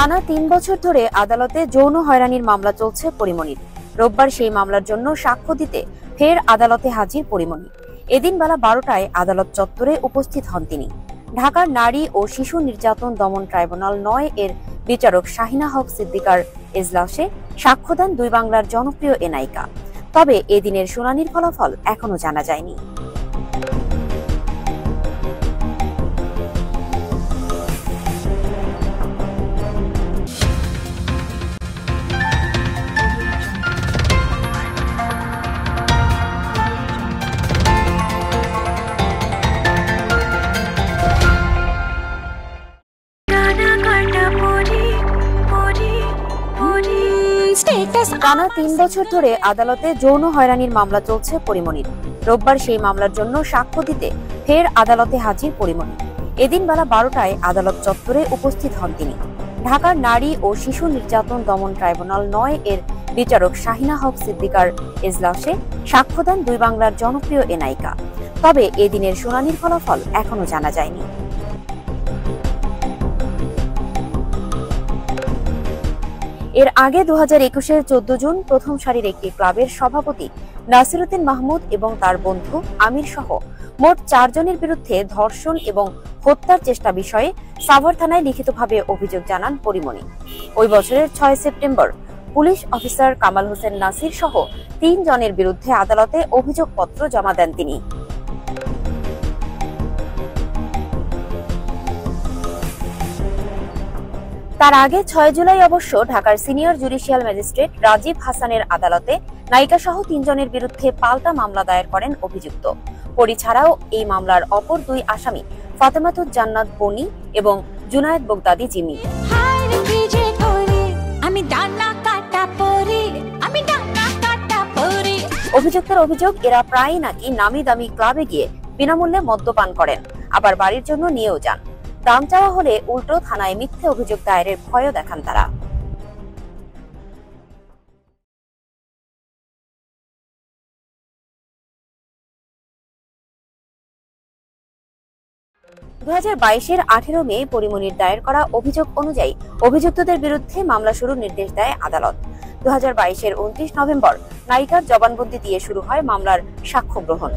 টানা ৩ বছর ধরে আদালতে যৌন হয়রানির মামলা চলছে পরিমণির। রোববার সেই মামলার জন্য সাক্ষ্য দিতে ফের আদালতে হাজির পরিমণি। এদিন বেলা ১২টায় আদালত চত্বরে উপস্থিত হন তিনি। ঢাকার নারী ও শিশু নির্যাতন দমন ট্রাইব্যুনাল ৯ এর বিচারক শাহিনা হক সিদ্দিকার এজলাসে সাক্ষ্য দেন দুই বাংলার জনপ্রিয় এ নায়িকা। তবে এদিনের শুনানির ফলাফল এখনো জানা যায়নি। টানা ৩ বছর ধরে আদালতে যৌন হয়রানির মামলা চলছে পরিমণির। রোববার সেই মামলার জন্য সাক্ষ্য দিতে ফের আদালতে হাজির পরিমণি। এদিন বেলা ১২টায় আদালত চত্বরে উপস্থিত হন তিনি। ঢাকার নারী ও শিশু নির্যাতন দমন ট্রাইব্যুনাল ৯ এর বিচারক শাহিনা হক সিদ্দিকার এজলাসে সাক্ষ্য দেন দুই বাংলার জনপ্রিয় এ নায়িকা। তবে এদিনের শুনানির ফলাফল এখনো জানা যায়নি। এর আগে ২০২১-এর ১৪ জুন প্রথম সারির একটি ক্লাবের সভাপতি নাসিরউদ্দিন মাহমুদ এবং তার বন্ধু আমির সহ মোট ৪ জনের বিরুদ্ধে ধর্ষণ এবং হত্যার চেষ্টা বিষয়ে সাভার থানায় লিখিতভাবে অভিযোগ জানান পরিমণি। ওই বছরের ৬ September police officer Kamal Hossain Nasir সহ ৩ জনের বিরুদ্ধে আদালতে অভিযোগপত্র জমা দেন তিনি। তার আগে ৬ জুলাই অবশ্য ঢাকার সিনিয়র জুডিশিয়াল ম্যাজিস্ট্রেট রাজীব হাসানের আদালতে নায়িকা সহ ৩ জনের বিরুদ্ধে পাল্টা মামলা দায়ের করেন অভিযুক্ত। পরি ছাড়াও এই মামলার অপর ২ আসামি ফাতেমাতুজ জান্নাত বনি এবং জুনায়েদ বগদাদি জিমি। অভিযুক্তের অভিযোগ, এরা প্রায় নাকি নামি দামি ক্লাবে গিয়ে বিনামূল্যে মদ্যপান করেন, আবার বাড়ির জন্য নিয়েও যান। দাম চাওয়া হলে উল্টো থানায় মিথ্যে অভিযোগ দায়েরের ভয়ও দেখান তারা। ২০২২-এর ১৮ মে পরিমণির দায়ের করা অভিযোগ অনুযায়ী অভিযুক্তদের বিরুদ্ধে মামলা শুরুর নির্দেশ দেয় আদালত। ২০২২-এর ২৯ নভেম্বর নায়িকার জবানবন্দি দিয়ে শুরু হয় মামলার সাক্ষ্য গ্রহণ।